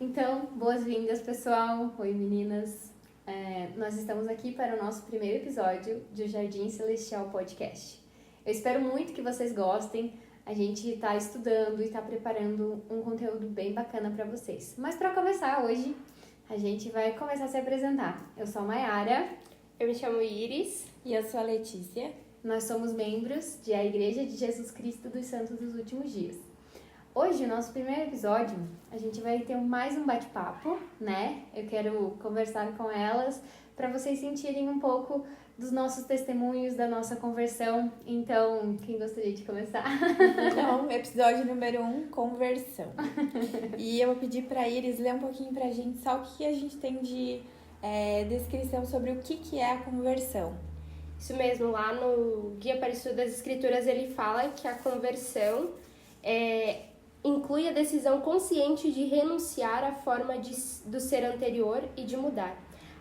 Então, boas-vindas, pessoal. Oi, meninas. Nós estamos aqui para o nosso primeiro episódio do Jardim Celestial Podcast. Eu espero muito que vocês gostem. A gente está estudando e está preparando um conteúdo bem bacana para vocês. Mas para começar hoje, a gente vai começar a se apresentar. Eu sou a Mayara. Eu me chamo Iris. E eu sou a Letícia. Nós somos membros da Igreja de Jesus Cristo dos Santos dos Últimos Dias. Hoje, o nosso primeiro episódio, a gente vai ter mais um bate-papo, né? Eu quero conversar com elas para vocês sentirem um pouco dos nossos testemunhos, da nossa conversão. Então, quem gostaria de começar? Então, episódio número 1, conversão. E eu vou pedir pra Iris ler um pouquinho pra gente só o que a gente tem de descrição sobre o que é a conversão. Isso mesmo, lá no Guia para o Estudo das Escrituras ele fala que a conversão inclui a decisão consciente de renunciar à forma do ser anterior e de mudar,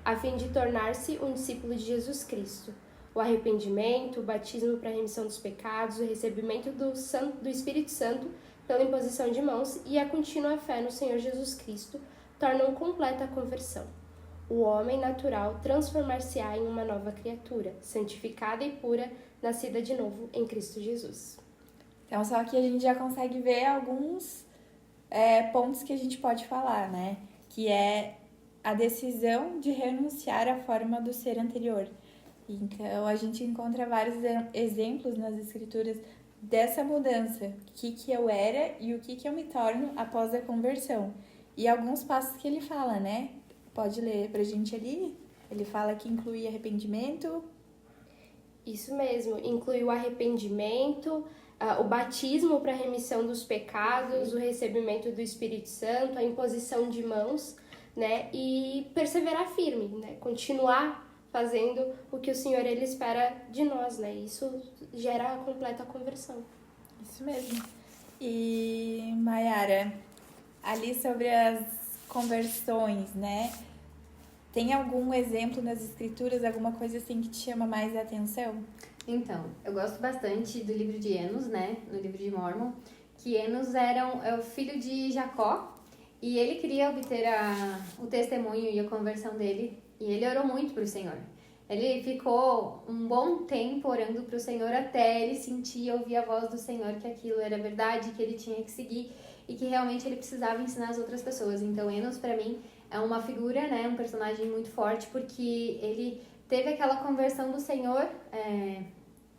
a fim de tornar-se um discípulo de Jesus Cristo. O arrependimento, o batismo para a remissão dos pecados, o recebimento do Espírito Santo pela imposição de mãos e a contínua fé no Senhor Jesus Cristo tornam completa a conversão. O homem natural transformar-se-á em uma nova criatura, santificada e pura, nascida de novo em Cristo Jesus. Então, só que a gente já consegue ver alguns pontos que a gente pode falar, né? Que é a decisão de renunciar à forma do ser anterior. Então, a gente encontra vários exemplos nas escrituras dessa mudança. O que eu era e o que eu me torno após a conversão. E alguns passos que ele fala, né? Pode ler pra gente ali? Ele fala que inclui arrependimento. Isso mesmo, inclui o arrependimento, o batismo para a remissão dos pecados, o recebimento do Espírito Santo, a imposição de mãos, né? E perseverar firme, né? Continuar fazendo o que o Senhor ele espera de nós, né? Isso gera a completa conversão. Isso mesmo. E, Mayara, ali sobre as conversões, né? Tem algum exemplo nas escrituras, alguma coisa assim que te chama mais a atenção? Então, eu gosto bastante do livro de Enos, né? No livro de Mórmon, que Enos é o filho de Jacó e ele queria obter o testemunho e a conversão dele e ele orou muito para o Senhor. Ele ficou um bom tempo orando para o Senhor até ele sentir e ouvir a voz do Senhor que aquilo era verdade, que ele tinha que seguir e que realmente ele precisava ensinar as outras pessoas. Então, Enos, para mim, é uma figura, né? Um personagem muito forte porque ele teve aquela conversão do Senhor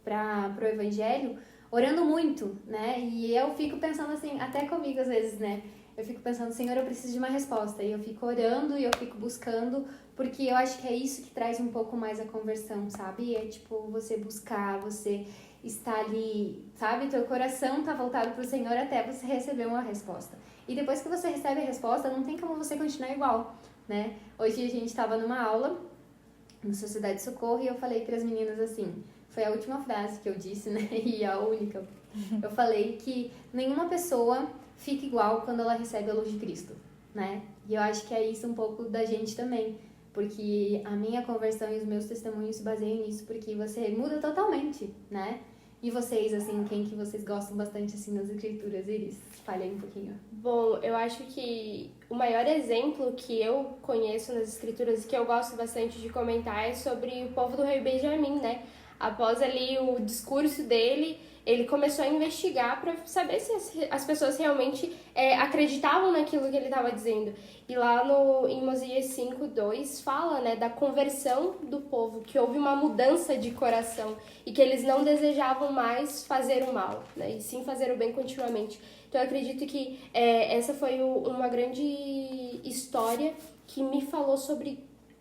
para o Evangelho, orando muito, né? E eu fico pensando assim, até comigo às vezes, né? Eu fico pensando, Senhor, eu preciso de uma resposta. E eu fico orando e eu fico buscando, porque eu acho que é isso que traz um pouco mais a conversão, sabe? É tipo você buscar, você estar ali, sabe? Teu coração tá voltado pro Senhor até você receber uma resposta. E depois que você recebe a resposta, não tem como você continuar igual, né? Hoje a gente estava numa aula na Sociedade de Socorro e eu falei para as meninas assim, foi a última frase que eu disse, né? E a única. Eu falei que nenhuma pessoa fica igual quando ela recebe a luz de Cristo, né? E eu acho que é isso um pouco da gente também, porque a minha conversão e os meus testemunhos se baseiam nisso, porque você muda totalmente, né? E vocês, assim, quem que vocês gostam bastante, assim, das escrituras? Iris, fale aí um pouquinho. Bom, eu acho que o maior exemplo que eu conheço nas escrituras e que eu gosto bastante de comentar é sobre o povo do rei Benjamim, né? Após ali o discurso dele, ele começou a investigar para saber se as pessoas realmente acreditavam naquilo que ele estava dizendo. E lá em Mosias 5:2 fala, né, da conversão do povo, que houve uma mudança de coração e que eles não desejavam mais fazer o mal, né, e sim fazer o bem continuamente. Então eu acredito que essa foi uma grande história que me falou sobre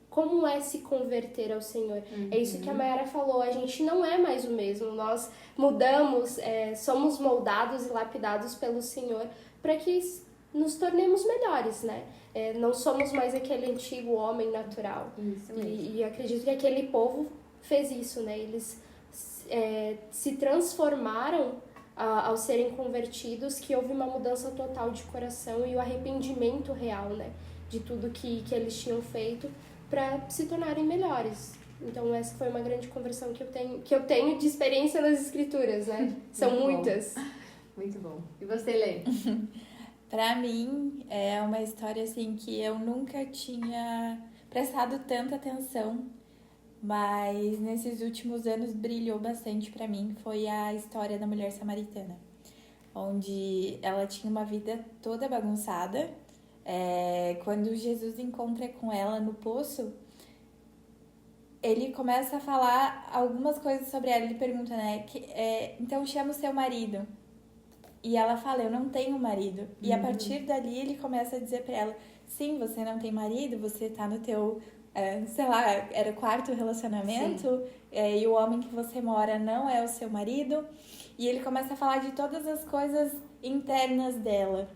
como é se converter ao Senhor. Uhum. É isso que a Mayara falou, a gente não é mais o mesmo, nós mudamos, somos moldados e lapidados pelo Senhor para que nos tornemos melhores, né? Não somos mais aquele antigo homem natural. Isso mesmo. E acredito que aquele povo fez isso, né? Eles se transformaram ao serem convertidos, que houve uma mudança total de coração e o arrependimento real, né? De tudo que eles tinham feito, para se tornarem melhores. Então essa foi uma grande conversão que eu tenho de experiência nas escrituras, né? São Muito muitas. Bom. Muito bom. E você, Lê? Pra mim, é uma história assim que eu nunca tinha prestado tanta atenção, mas nesses últimos anos brilhou bastante pra mim. Foi a história da mulher samaritana, onde ela tinha uma vida toda bagunçada. Quando Jesus encontra com ela no poço, ele começa a falar algumas coisas sobre ela. Ele pergunta, né? Então chama o seu marido. E ela fala, eu não tenho marido. E a partir dali ele começa a dizer pra ela, sim, você não tem marido, você tá no teu, sei lá, era o quarto relacionamento, e o homem que você mora não é o seu marido. E ele começa a falar de todas as coisas internas dela.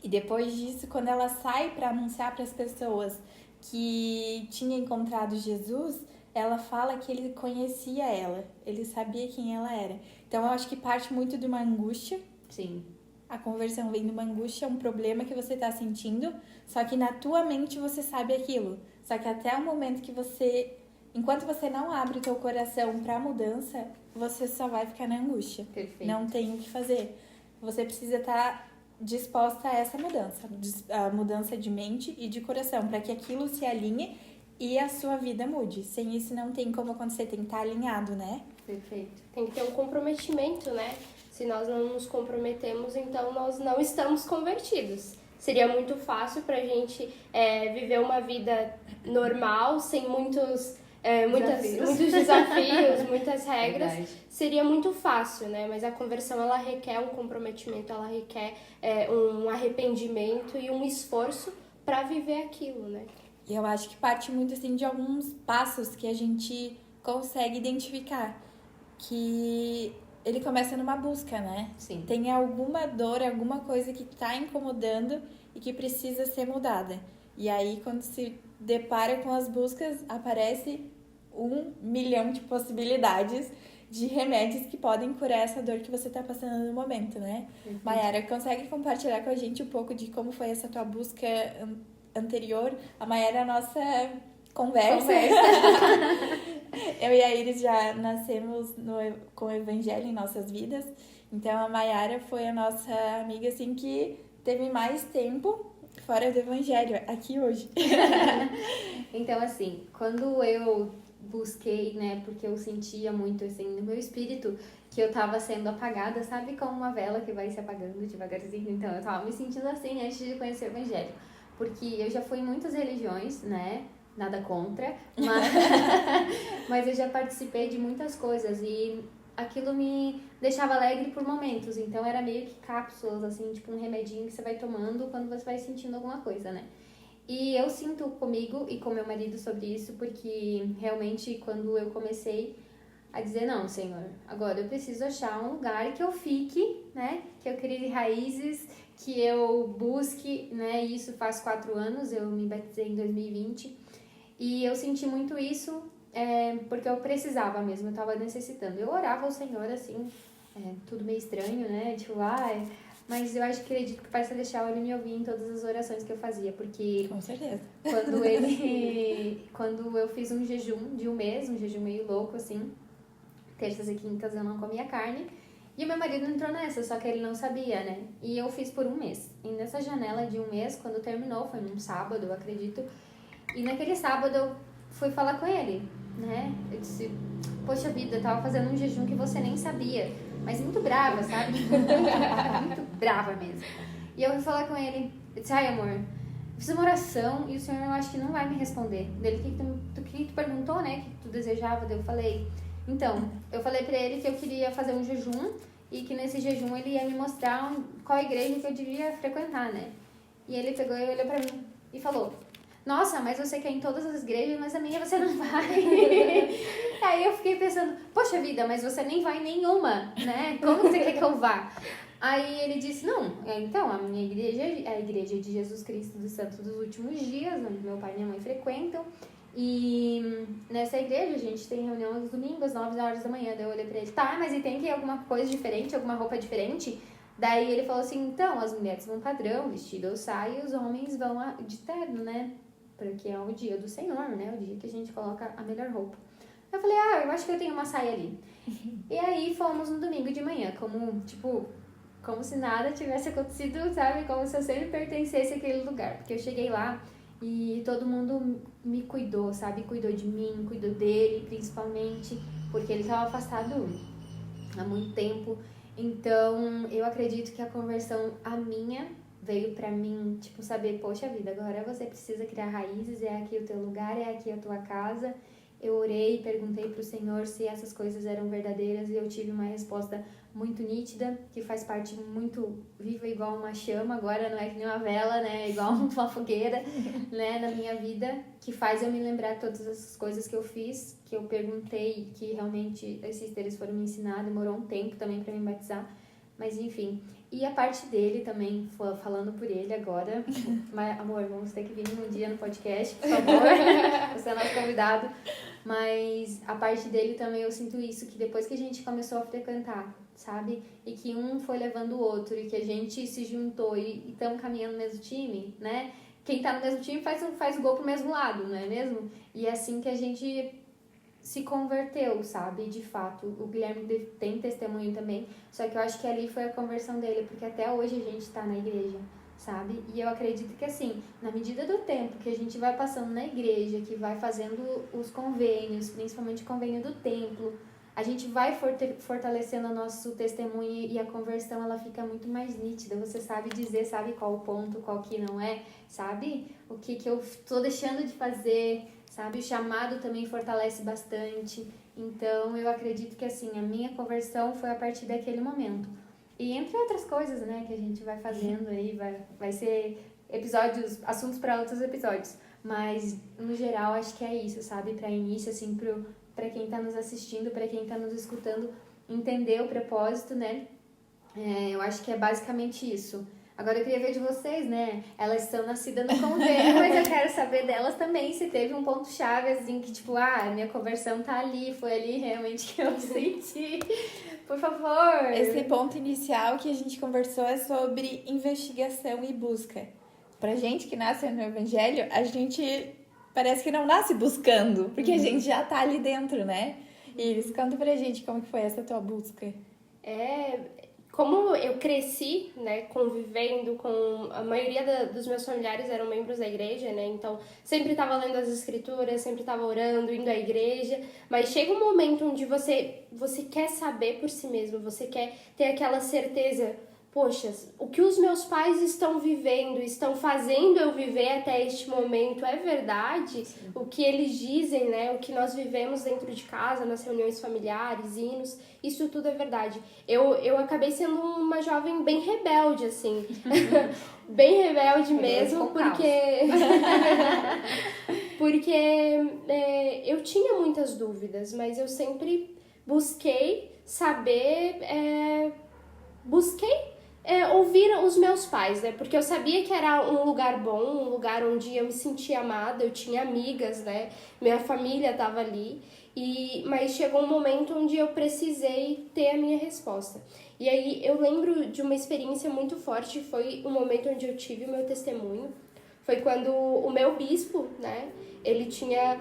E depois disso, quando ela sai pra anunciar pras pessoas que tinha encontrado Jesus, ela fala que ele conhecia ela, ele sabia quem ela era. Então eu acho que parte muito de uma angústia. Sim. A conversão vem de uma angústia, um problema que você tá sentindo, só que na tua mente você sabe aquilo. Só que até o momento que enquanto você não abre o teu coração pra mudança, você só vai ficar na angústia. Perfeito. Não tem o que fazer. Você precisa estar disposta a essa mudança, a mudança de mente e de coração, para que aquilo se alinhe e a sua vida mude. Sem isso não tem como acontecer, tem que estar alinhado, né? Perfeito. Tem que ter um comprometimento, né? Se nós não nos comprometemos, então nós não estamos convertidos. Seria muito fácil pra gente viver uma vida normal, sem muitos desafios, muitas regras. Verdade. Seria muito fácil, né? Mas a conversão, ela requer um comprometimento, ela requer um arrependimento e um esforço para viver aquilo, né? E eu acho que parte muito, assim, de alguns passos que a gente consegue identificar. Que ele começa numa busca, né? Sim. Tem alguma dor, alguma coisa que tá incomodando e que precisa ser mudada. E aí, quando se depara com as buscas, aparece 1 milhão de possibilidades de remédios que podem curar essa dor que você tá passando no momento, né? Mayara, consegue compartilhar com a gente um pouco de como foi essa tua busca anterior? A Mayara é a nossa conversa. Eu e a Iris já nascemos com o evangelho em nossas vidas. Então a Mayara foi a nossa amiga assim que teve mais tempo fora do evangelho aqui hoje. Então, assim, quando eu busquei, né, porque eu sentia muito, assim, no meu espírito que eu tava sendo apagada, sabe, como uma vela que vai se apagando devagarzinho. Então eu tava me sentindo assim antes de conhecer o evangelho, porque eu já fui em muitas religiões, né, nada contra, mas eu já participei de muitas coisas e aquilo me deixava alegre por momentos. Então era meio que cápsulas, assim, tipo um remedinho que você vai tomando quando você vai sentindo alguma coisa, né. E eu sinto comigo e com meu marido sobre isso, porque realmente quando eu comecei a dizer, não, Senhor, agora eu preciso achar um lugar que eu fique, né, que eu crie raízes, que eu busque, né, isso faz 4 anos, eu me batizei em 2020, e eu senti muito isso porque eu precisava mesmo, eu tava necessitando. Eu orava ao Senhor, assim, tudo meio estranho, né, tipo, mas eu acredito que o Pai Celestial, ele me ouvia em todas as orações que eu fazia, porque Com certeza. quando eu fiz um jejum de um mês, um jejum meio louco, assim, terças e quintas eu não comia carne, e o meu marido entrou nessa, só que ele não sabia, né, e eu fiz por um mês. E nessa janela de um mês, quando terminou, foi num sábado, eu acredito, e naquele sábado eu fui falar com ele, né, eu disse, poxa vida, eu tava fazendo um jejum que você nem sabia, mas muito brava, sabe? Muito brava mesmo. E eu fui falar com ele, eu disse, ai amor, eu fiz uma oração e o Senhor eu acho que não vai me responder. Dele, o que tu perguntou, né, que tu desejava? Daí eu falei, então, eu falei pra ele que eu queria fazer um jejum e que nesse jejum ele ia me mostrar qual igreja que eu devia frequentar, né? E ele pegou e olhou pra mim e falou, nossa, mas você quer ir em todas as igrejas, mas a minha você não vai. Aí eu fiquei pensando, poxa vida, mas você nem vai em nenhuma, né? Como você quer que eu vá? Aí ele disse, não, então, a minha igreja é a Igreja de Jesus Cristo dos Santos dos Últimos Dias, onde meu pai e minha mãe frequentam. E nessa igreja a gente tem reunião aos domingos, às 9 horas da manhã. Daí eu olhei pra ele, tá, mas e tem que ir alguma coisa diferente, alguma roupa diferente? Daí ele falou assim, então, as mulheres vão padrão, vestido ou saia, e os homens vão de terno, né? Porque é o dia do Senhor, né? O dia que a gente coloca a melhor roupa. Eu falei, eu acho que eu tenho uma saia ali. E aí fomos no domingo de manhã, como, tipo, como se nada tivesse acontecido, sabe? Como se eu sempre pertencesse àquele lugar. Porque eu cheguei lá e todo mundo me cuidou, sabe? Cuidou de mim, cuidou dele, principalmente, porque ele estava afastado há muito tempo. Então, eu acredito que a conversão, a minha, veio pra mim, tipo, saber, poxa vida, agora você precisa criar raízes, é aqui o teu lugar, é aqui a tua casa. Eu orei, perguntei pro Senhor se essas coisas eram verdadeiras e eu tive uma resposta muito nítida, que faz parte muito viva, igual uma chama, agora não é que nem uma vela, né, igual uma fogueira, né, na minha vida, que faz eu me lembrar todas essas coisas que eu fiz, que eu perguntei, que realmente esses textos foram me ensinados, demorou um tempo também pra me batizar, mas enfim. E a parte dele também, falando por ele agora, mas, amor, vamos ter que vir um dia no podcast, por favor, você é nosso convidado, mas a parte dele também eu sinto isso, que depois que a gente começou a frequentar, sabe? E que um foi levando o outro e que a gente se juntou e estamos caminhando no mesmo time, né? Quem tá no mesmo time faz o gol pro mesmo lado, não é mesmo? E é assim que a gente se converteu, sabe? De fato, o Guilherme tem testemunho também, só que eu acho que ali foi a conversão dele, porque até hoje a gente tá na igreja, sabe? E eu acredito que assim, na medida do tempo que a gente vai passando na igreja, que vai fazendo os convênios, principalmente o convênio do templo, a gente vai fortalecendo o nosso testemunho e a conversão, ela fica muito mais nítida. Você sabe dizer, sabe qual o ponto, qual que não é, sabe? O que eu tô deixando de fazer, sabe? O chamado também fortalece bastante. Então, eu acredito que, assim, a minha conversão foi a partir daquele momento. E entre outras coisas, né, que a gente vai fazendo aí, vai ser assuntos para outros episódios. Mas, no geral, acho que é isso, sabe? Para início, assim, para quem tá nos assistindo, para quem tá nos escutando, entender o propósito, né? Eu acho que é basicamente isso. Agora eu queria ver de vocês, né? Elas são nascidas no convênio, mas eu quero saber delas também, se teve um ponto-chave, assim, que tipo, minha conversão tá ali, foi ali realmente que eu senti. Por favor! Esse ponto inicial que a gente conversou é sobre investigação e busca. Pra gente que nasce no Evangelho, a gente parece que não nasce buscando, porque a gente já tá ali dentro, né? Iris, conta pra gente como que foi essa tua busca. Como eu cresci, né, convivendo com... A maioria dos meus familiares eram membros da igreja, né? Então, sempre estava lendo as escrituras, sempre estava orando, indo à igreja. Mas chega um momento onde você quer saber por si mesmo, você quer ter aquela certeza... Poxa, o que os meus pais estão vivendo, estão fazendo eu viver até este momento é verdade? Sim. O que eles dizem, né? O que nós vivemos dentro de casa, nas reuniões familiares, hinos, isso tudo é verdade. Eu acabei sendo uma jovem bem rebelde, assim. Bem rebelde mesmo, porque eu tinha muitas dúvidas, mas eu sempre busquei saber, ouvir os meus pais, né? Porque eu sabia que era um lugar bom, um lugar onde eu me sentia amada, eu tinha amigas, né? Minha família estava ali. Mas chegou um momento onde eu precisei ter a minha resposta. E aí eu lembro de uma experiência muito forte, foi o momento onde eu tive o meu testemunho. Foi quando o meu bispo, né? Ele tinha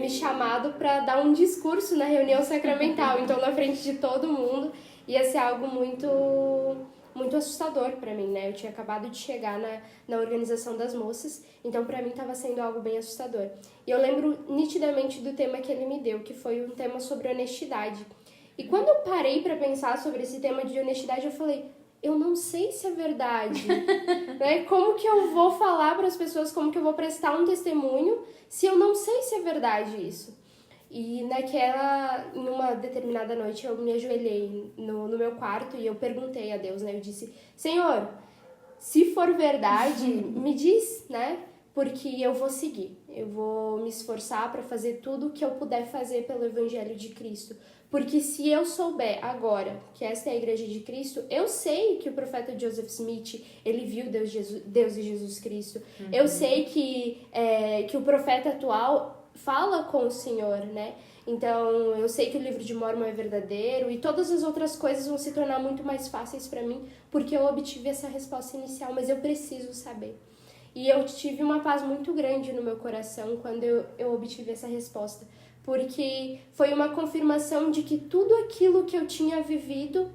me chamado para dar um discurso na reunião sacramental. Então, na frente de todo mundo, ia ser algo muito assustador pra mim, né? Eu tinha acabado de chegar na organização das moças, então pra mim tava sendo algo bem assustador. E eu lembro nitidamente do tema que ele me deu, que foi um tema sobre honestidade. E quando eu parei pra pensar sobre esse tema de honestidade, eu falei, eu não sei se é verdade, né? Como que eu vou falar pras pessoas, como que eu vou prestar um testemunho, se eu não sei se é verdade isso? E em uma determinada noite, eu me ajoelhei no meu quarto e eu perguntei a Deus, né? Eu disse, Senhor, se for verdade, me diz, né? Porque eu vou seguir, eu vou me esforçar para fazer tudo o que eu puder fazer pelo Evangelho de Cristo. Porque se eu souber agora que esta é a Igreja de Cristo, eu sei que o profeta Joseph Smith, ele viu Deus e Jesus Cristo. Uhum. Eu sei que o profeta atual fala com o Senhor, né? Então, eu sei que o livro de Mórmon é verdadeiro e todas as outras coisas vão se tornar muito mais fáceis para mim porque eu obtive essa resposta inicial, mas eu preciso saber. E eu tive uma paz muito grande no meu coração quando eu obtive essa resposta, porque foi uma confirmação de que tudo aquilo que eu tinha vivido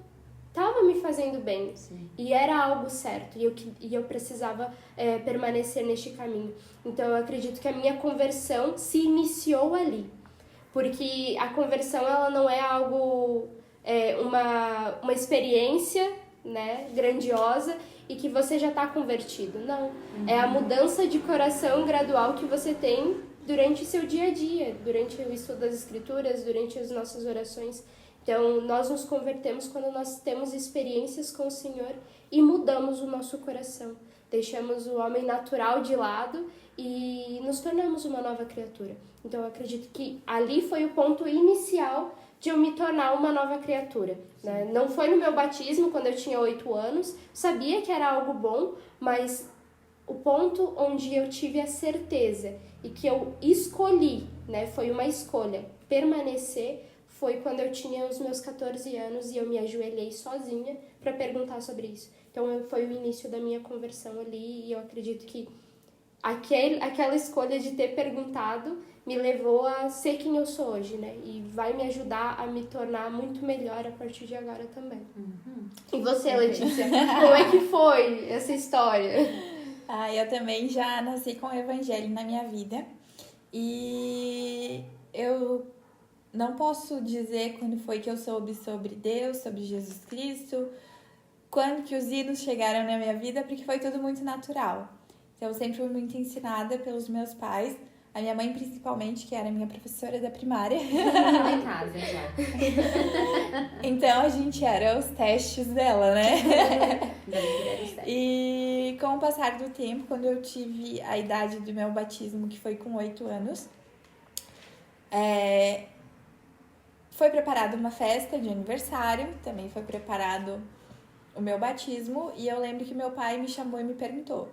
estava me fazendo bem. Sim. E era algo certo. E eu precisava permanecer neste caminho. Então, eu acredito que a minha conversão se iniciou ali. Porque a conversão, ela não é algo, uma experiência, né, grandiosa e que você já está convertido. Não. É a mudança de coração gradual que você tem durante o seu dia a dia, durante o estudo das Escrituras, durante as nossas orações. Então, nós nos convertemos quando nós temos experiências com o Senhor e mudamos o nosso coração. Deixamos o homem natural de lado e nos tornamos uma nova criatura. Então, eu acredito que ali foi o ponto inicial de eu me tornar uma nova criatura. Né? Não foi no meu batismo, quando eu tinha 8 anos. Sabia que era algo bom, mas o ponto onde eu tive a certeza e que eu escolhi, né, foi uma escolha, permanecer, foi quando eu tinha os meus 14 anos e eu me ajoelhei sozinha para perguntar sobre isso. Então, foi o início da minha conversão ali e eu acredito que aquela escolha de ter perguntado me levou a ser quem eu sou hoje, né? E vai me ajudar a me tornar muito melhor a partir de agora também. E você, Letícia? Como é que foi essa história? Eu também já nasci com o evangelho na minha vida. E eu não posso dizer quando foi que eu soube sobre Deus, sobre Jesus Cristo, quando que os hinos chegaram na minha vida, porque foi tudo muito natural. Então, eu sempre fui muito ensinada pelos meus pais, a minha mãe principalmente, que era minha professora da primária. Lá em casa, já. Então, a gente era os testes dela, né? E com o passar do tempo, quando eu tive a idade do meu batismo, que foi com 8 anos, foi preparada uma festa de aniversário, também foi preparado o meu batismo, e eu lembro que meu pai me chamou e me perguntou: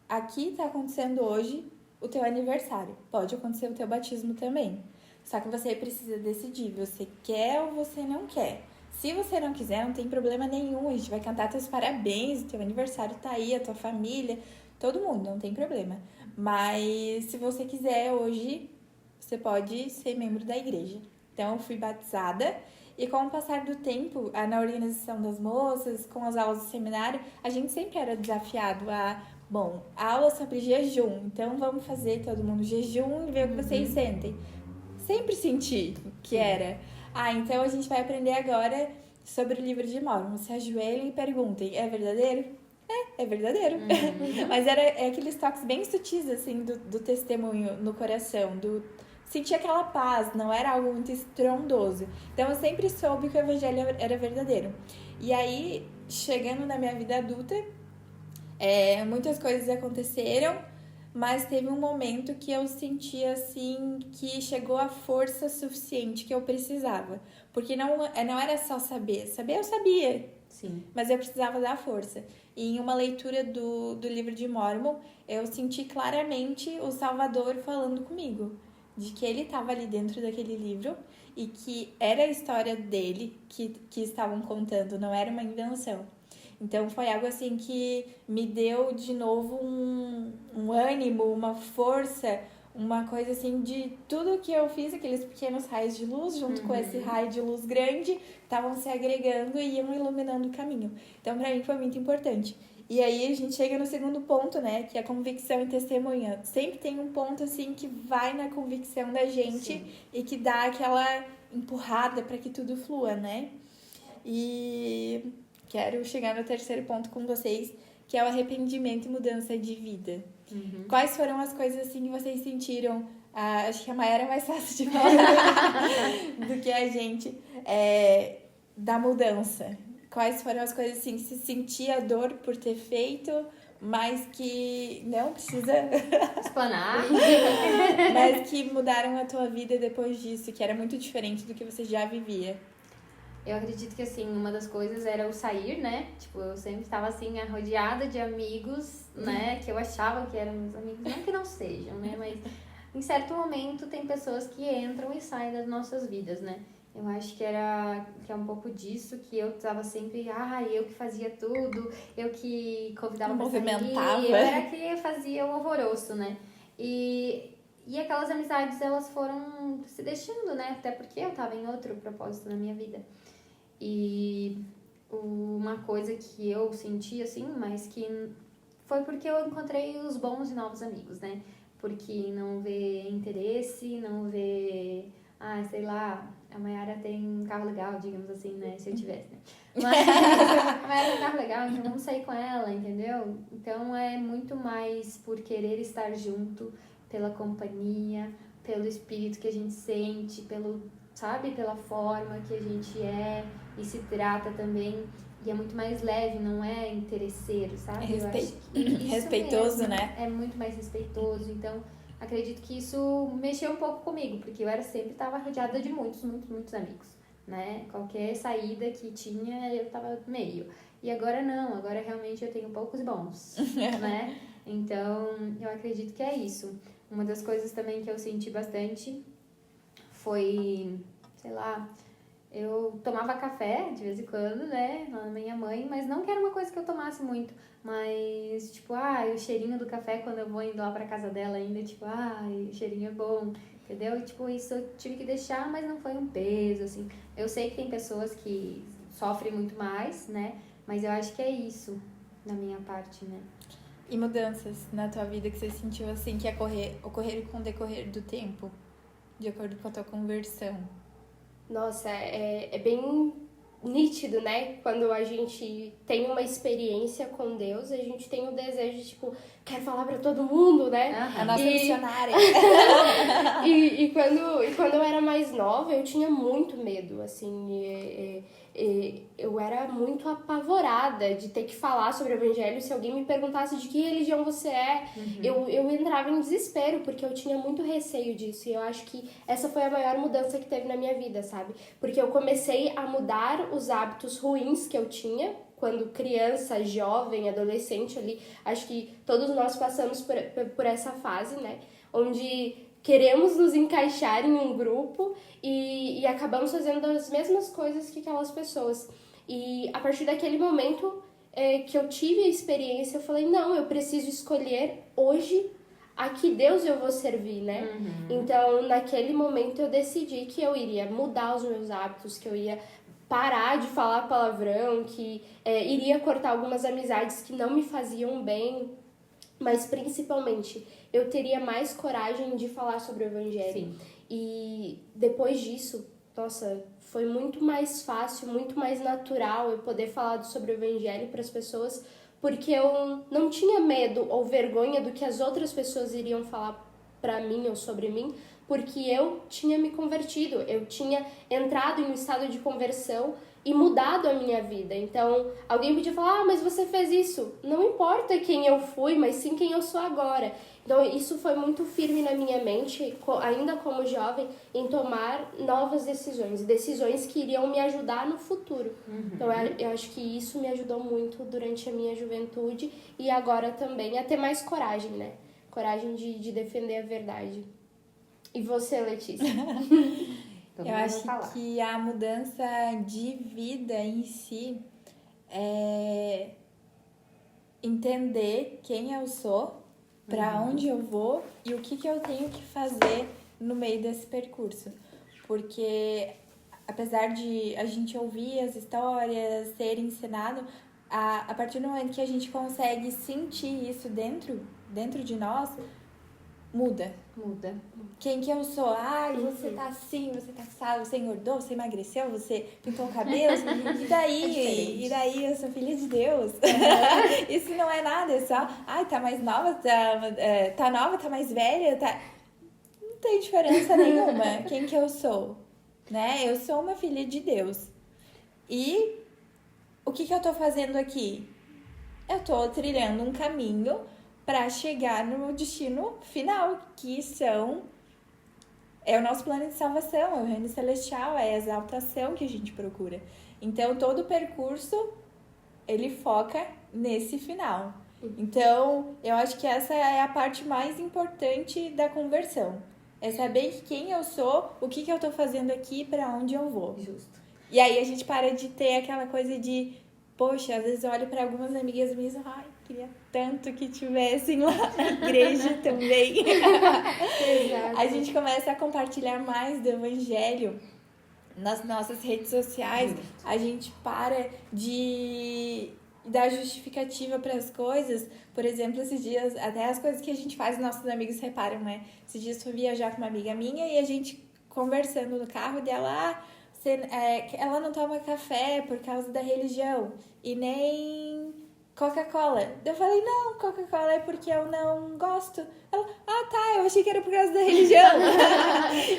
aqui tá acontecendo hoje o teu aniversário, pode acontecer o teu batismo também, só que você precisa decidir, você quer ou você não quer. Se você não quiser, não tem problema nenhum, a gente vai cantar teus parabéns, o teu aniversário tá aí, a tua família, todo mundo, não tem problema. Mas se você quiser hoje, você pode ser membro da igreja. Então, eu fui batizada e com o passar do tempo, na organização das moças, com as aulas do seminário, a gente sempre era desafiado a, aula sobre jejum, então vamos fazer todo mundo jejum e ver o que vocês sentem. Sempre senti que era, então a gente vai aprender agora sobre o livro de Mórmon. Se ajoelhem e perguntem, é verdadeiro? É verdadeiro. Mas é aqueles toques bem sutis, assim, do testemunho no coração, sentir aquela paz, não era algo muito estrondoso. Então, eu sempre soube que o evangelho era verdadeiro. E aí, chegando na minha vida adulta, muitas coisas aconteceram, mas teve um momento que eu senti, assim, que chegou a força suficiente que eu precisava. Porque não era só saber. Saber eu sabia. Sim. Mas eu precisava da força. E em uma leitura do livro de Mórmon, eu senti claramente o Salvador falando comigo. De que ele estava ali dentro daquele livro e que era a história dele que estavam contando, não era uma invenção. Então, foi algo assim que me deu de novo um ânimo, uma força, uma coisa assim de tudo que eu fiz, aqueles pequenos raios de luz, junto com esse raio de luz grande, estavam se agregando e iam iluminando o caminho. Então, para mim, foi muito importante. E aí a gente chega no segundo ponto, né, que é a convicção e testemunha. Sempre tem um ponto, assim, que vai na convicção da gente. Sim. E que dá aquela empurrada para que tudo flua, né? E quero chegar no terceiro ponto com vocês, que é o arrependimento e mudança de vida. Quais foram as coisas, assim, que vocês sentiram? Acho que a Maia era mais fácil de falar do que a gente, da mudança. Quais foram as coisas assim, que se sentia dor por ter feito, mas que não precisa explanar, mas que mudaram a tua vida depois disso, que era muito diferente do que você já vivia? Eu acredito que, assim, uma das coisas era o sair, né? Tipo, eu sempre estava, assim, rodeada de amigos, né? Que eu achava que eram meus amigos, não que não sejam, né? Mas, em certo momento, tem pessoas que entram e saem das nossas vidas, né? Eu acho que é um pouco disso, que eu estava sempre, eu que fazia tudo, eu que convidava pra sair, eu era que fazia o alvoroço, né? E aquelas amizades, elas foram se deixando, né? Até porque eu estava em outro propósito na minha vida. E uma coisa que eu senti, assim, mas que foi porque eu encontrei os bons e novos amigos, né? Porque não vê interesse, não vê... Ah, sei lá, a Mayara tem um carro legal, digamos assim, né? Se eu tivesse, né? Mas a Mayara tem um carro legal, então vamos sair com ela, entendeu? Então é muito mais por querer estar junto, pela companhia, pelo espírito que a gente sente, pelo, sabe? Pela forma que a gente é e se trata também. E é muito mais leve, não é interesseiro, sabe? Eu acho que isso respeitoso, mesmo, né? É muito mais respeitoso. Então, acredito que isso mexeu um pouco comigo, porque eu sempre estava rodeada de muitos amigos, né? Qualquer saída que tinha, eu tava meio. E agora não, agora realmente eu tenho poucos bons, né? Então, eu acredito que é isso. Uma das coisas também que eu senti bastante foi, sei lá, eu tomava café de vez em quando, né, na minha mãe, mas não que era uma coisa que eu tomasse muito, mas, tipo, o cheirinho do café quando eu vou indo lá pra casa dela ainda, tipo, o cheirinho é bom, entendeu? E, tipo, isso eu tive que deixar, mas não foi um peso, assim. Eu sei que tem pessoas que sofrem muito mais, né, mas eu acho que é isso, da minha parte, né. E mudanças na tua vida que você sentiu, assim, que ocorreram com o decorrer do tempo, de acordo com a tua conversão? Nossa, é bem nítido, né? Quando a gente tem uma experiência com Deus, a gente tem o desejo de, tipo, quer falar pra todo mundo, né? A nossa missionária. e quando eu era mais nova, eu tinha muito medo, assim, eu era muito apavorada de ter que falar sobre o evangelho. Se alguém me perguntasse de que religião você é, eu entrava em desespero, porque eu tinha muito receio disso. E eu acho que essa foi a maior mudança que teve na minha vida, sabe? Porque eu comecei a mudar os hábitos ruins que eu tinha quando criança, jovem, adolescente ali. Acho que todos nós passamos por essa fase, né? Onde queremos nos encaixar em um grupo e acabamos fazendo as mesmas coisas que aquelas pessoas. E a partir daquele momento que eu tive a experiência, eu falei, não, eu preciso escolher hoje a que Deus eu vou servir, né? Então, naquele momento eu decidi que eu iria mudar os meus hábitos, que eu ia parar de falar palavrão, que iria cortar algumas amizades que não me faziam bem, mas principalmente eu teria mais coragem de falar sobre o evangelho. Sim. E depois disso, nossa, foi muito mais fácil, muito mais natural eu poder falar sobre o evangelho para as pessoas, porque eu não tinha medo ou vergonha do que as outras pessoas iriam falar para mim ou sobre mim, porque eu tinha me convertido, eu tinha entrado em um estado de conversão e mudado a minha vida. Então, alguém podia falar, mas você fez isso. Não importa quem eu fui, mas sim quem eu sou agora. Então, isso foi muito firme na minha mente, ainda como jovem, em tomar novas decisões que iriam me ajudar no futuro. Então, eu acho que isso me ajudou muito durante a minha juventude e agora também a ter mais coragem, né? Coragem de defender a verdade. E você, Letícia? Eu acho que a mudança de vida em si é entender quem eu sou, para onde eu vou e o que eu tenho que fazer no meio desse percurso. Porque, apesar de a gente ouvir as histórias, ser ensinado, a partir do momento que a gente consegue sentir isso dentro de nós, muda. Quem que eu sou? Você tá assim, você tá assado, você engordou, você emagreceu, você pintou o cabelo, e daí? E daí eu sou filha de Deus. Isso não é nada, é só, tá mais nova, tá nova, tá mais velha, tá... Não tem diferença nenhuma. Quem que eu sou? Né? Eu sou uma filha de Deus. E o que eu tô fazendo aqui? Eu tô trilhando um caminho para chegar no destino final, que é o nosso plano de salvação, é o reino celestial, é a exaltação que a gente procura. Então, todo o percurso, ele foca nesse final. Então, eu acho que essa é a parte mais importante da conversão. É saber quem eu sou, o que eu estou fazendo aqui, para onde eu vou. Justo. E aí a gente para de ter aquela coisa de, poxa, às vezes eu olho para algumas amigas minhas e queria tanto que tivessem lá na igreja também. Exato. A gente começa a compartilhar mais do evangelho nas nossas redes sociais, a gente para de dar justificativa para as coisas. Por exemplo, esses dias, até as coisas que a gente faz, nossos amigos reparam, né? Esses dias fui viajar com uma amiga minha e a gente conversando no carro dela, ela não toma café por causa da religião e nem Coca-Cola. Eu falei, não, Coca-Cola é porque eu não gosto. Ela, tá, eu achei que era por causa da religião.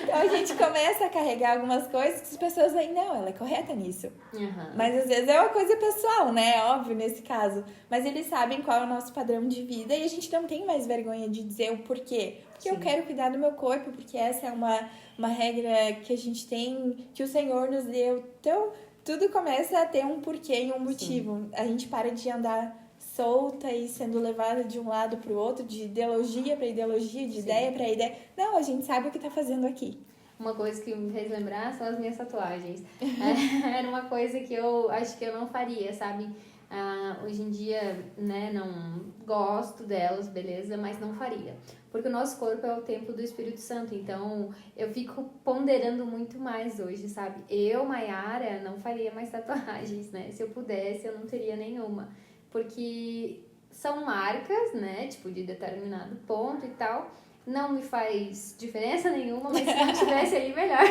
Então a gente começa a carregar algumas coisas que as pessoas veem, não, ela é correta nisso. Uhum. Mas às vezes é uma coisa pessoal, né? Óbvio, nesse caso. Mas eles sabem qual é o nosso padrão de vida e a gente não tem mais vergonha de dizer o porquê. Porque Sim. eu quero cuidar do meu corpo, porque essa é uma regra que a gente tem, que o Senhor nos deu. Então, tudo começa a ter um porquê e um motivo. Sim. A gente para de andar solta e sendo levada de um lado para o outro, de ideologia para ideologia, de Sim. ideia para ideia. Não, a gente sabe o que está fazendo aqui. Uma coisa que me fez lembrar são as minhas tatuagens. Era uma coisa que eu acho que eu não faria, sabe? Hoje em dia, né, não gosto delas, beleza, mas não faria. Porque o nosso corpo é o templo do Espírito Santo, então eu fico ponderando muito mais hoje, sabe? Eu, Maiara, não faria mais tatuagens, né? Se eu pudesse, eu não teria nenhuma. Porque são marcas, né, tipo, de determinado ponto e tal. Não me faz diferença nenhuma, mas se não tivesse ali, melhor.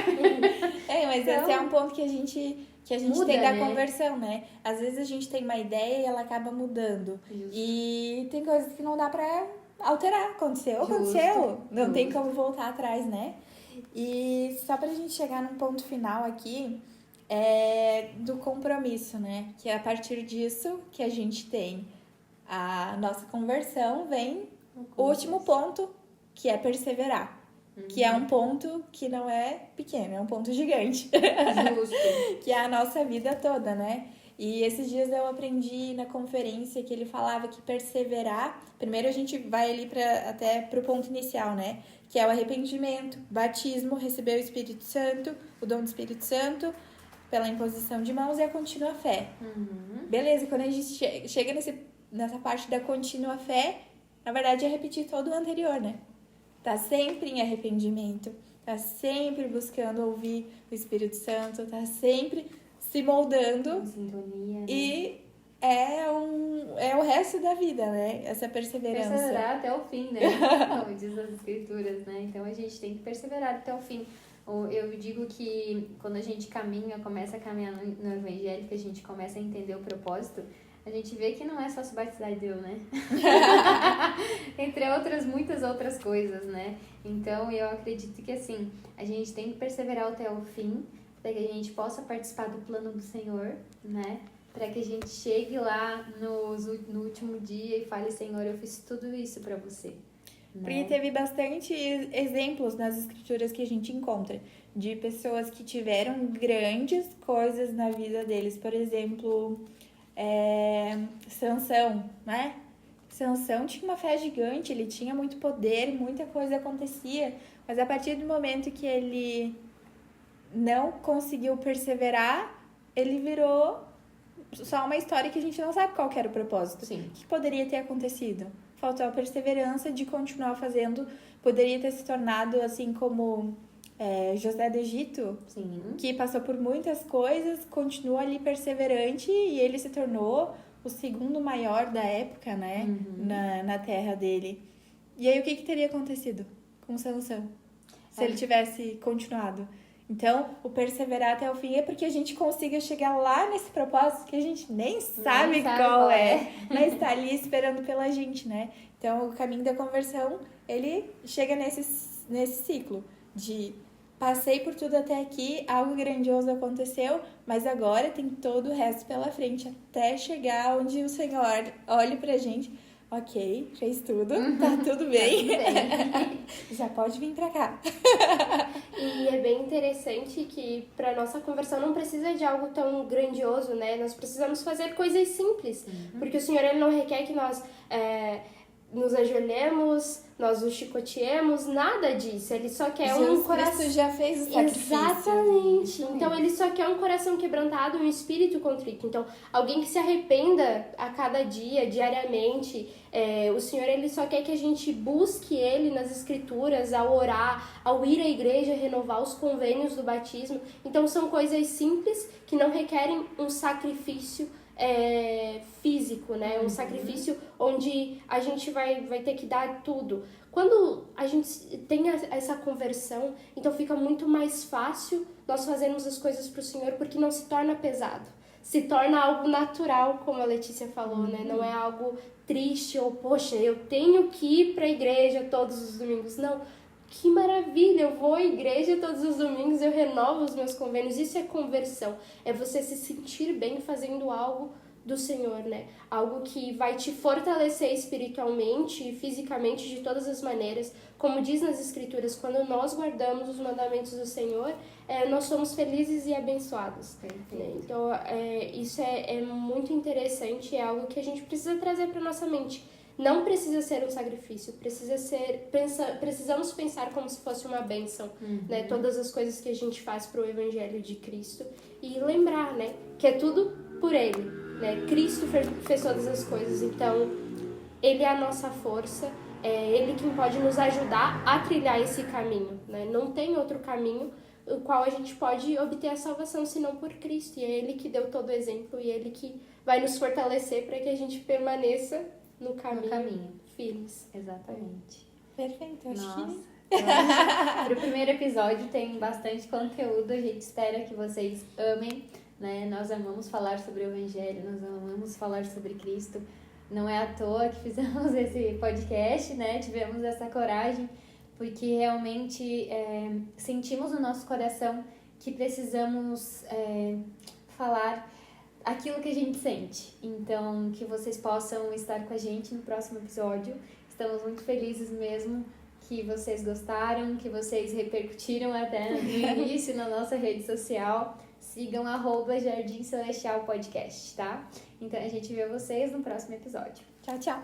Mas então, esse é um ponto que a gente muda, tem da conversão, né? Às vezes a gente tem uma ideia e ela acaba mudando. Justo. E tem coisas que não dá pra alterar. Aconteceu. Não tem como voltar atrás, né? E só pra gente chegar num ponto final aqui, do compromisso, né? Que é a partir disso que a gente tem a nossa conversão, vem o último ponto, que é perseverar. Que é um ponto que não é pequeno, é um ponto gigante. Justo. Que é a nossa vida toda, né? E esses dias eu aprendi na conferência que ele falava que perseverar... Primeiro a gente vai ali até pro ponto inicial, né? Que é o arrependimento, batismo, receber o Espírito Santo, o dom do Espírito Santo, pela imposição de mãos e a contínua fé. Uhum. Beleza, quando a gente chega nessa parte da contínua fé, na verdade é repetir todo o anterior, né? Tá sempre em arrependimento, tá sempre buscando ouvir o Espírito Santo, tá sempre se moldando. Em sintonia, né? E é o resto da vida, né? Essa perseverança. Perseverar até o fim, né? Como diz as escrituras, né? Então a gente tem que perseverar até o fim. Eu digo que quando a gente começa a caminhar no evangelho, que a gente começa a entender o propósito, a gente vê que não é só se batizar de Deus, né? Entre muitas outras coisas, né? Então, eu acredito que, assim, a gente tem que perseverar até o fim, para que a gente possa participar do plano do Senhor, né? Para que a gente chegue lá no último dia e fale, Senhor, eu fiz tudo isso para você. Né? Porque teve bastante exemplos nas escrituras que a gente encontra de pessoas que tiveram grandes coisas na vida deles. Por exemplo... Sansão, né? Sansão tinha uma fé gigante, ele tinha muito poder, muita coisa acontecia, mas a partir do momento que ele não conseguiu perseverar, ele virou só uma história que a gente não sabe qual que era o propósito. Sim. O que poderia ter acontecido? Faltou a perseverança de continuar fazendo, poderia ter se tornado assim como... José do Egito, Sim. Que passou por muitas coisas, continuou ali perseverante e ele se tornou o segundo maior da época, né? Uhum. Na terra dele. E aí o que teria acontecido com Sansão? Se ele tivesse continuado? Então, o perseverar até o fim é porque a gente consiga chegar lá nesse propósito que a gente nem sabe qual é. Mas está ali esperando pela gente, né? Então, o caminho da conversão, ele chega nesse ciclo de... Passei por tudo até aqui, algo grandioso aconteceu, mas agora tem todo o resto pela frente, até chegar onde o Senhor olhe pra gente. Ok, fez tudo, tá tudo bem. Já pode vir pra cá. E é bem interessante que pra nossa conversão não precisa de algo tão grandioso, né? Nós precisamos fazer coisas simples, porque o Senhor ele não requer que nós nos ajoelhemos, nós o chicoteemos, nada disso. Ele só quer Jesus um coração... Cristo já fez o sacrifício. Exatamente. Então, ele só quer um coração quebrantado e um espírito contrito. Então, alguém que se arrependa a cada dia, diariamente. O Senhor, ele só quer que a gente busque ele nas escrituras, ao orar, ao ir à igreja, renovar os convênios do batismo. Então, são coisas simples que não requerem um sacrifício físico, né? Um sacrifício onde a gente vai ter que dar tudo. Quando a gente tem essa conversão, então fica muito mais fácil nós fazermos as coisas para o Senhor, porque não se torna pesado. Se torna algo natural, como a Letícia falou, né? Não é algo triste ou, poxa, eu tenho que ir para a igreja todos os domingos. Não. Que maravilha, eu vou à igreja todos os domingos, eu renovo os meus convênios. Isso é conversão, é você se sentir bem fazendo algo do Senhor, né? Algo que vai te fortalecer espiritualmente e fisicamente de todas as maneiras. Como diz nas Escrituras, quando nós guardamos os mandamentos do Senhor, nós somos felizes e abençoados. Né? Então, isso é muito interessante, é algo que a gente precisa trazer para nossa mente. Não precisa ser um sacrifício, precisamos pensar como se fosse uma bênção, né? Todas as coisas que a gente faz para o Evangelho de Cristo. E lembrar, né? Que é tudo por Ele, né? Cristo fez todas as coisas, então Ele é a nossa força, é Ele quem pode nos ajudar a trilhar esse caminho, né? Não tem outro caminho o qual a gente pode obter a salvação senão por Cristo. E é Ele que deu todo o exemplo e Ele que vai nos fortalecer para que a gente permaneça no caminho. Firmes. Exatamente. Perfeito, acho Nossa. que... Para o primeiro episódio tem bastante conteúdo, a gente espera que vocês amem, né? Nós amamos falar sobre o Evangelho, nós amamos falar sobre Cristo. Não é à toa que fizemos esse podcast, né? Tivemos essa coragem, porque realmente sentimos no nosso coração que precisamos falar aquilo que a gente sente. Então, que vocês possam estar com a gente no próximo episódio. Estamos muito felizes mesmo que vocês gostaram, que vocês repercutiram até no início na nossa rede social. Sigam @Jardim Celestial Podcast, tá? Então, a gente vê vocês no próximo episódio. Tchau, tchau.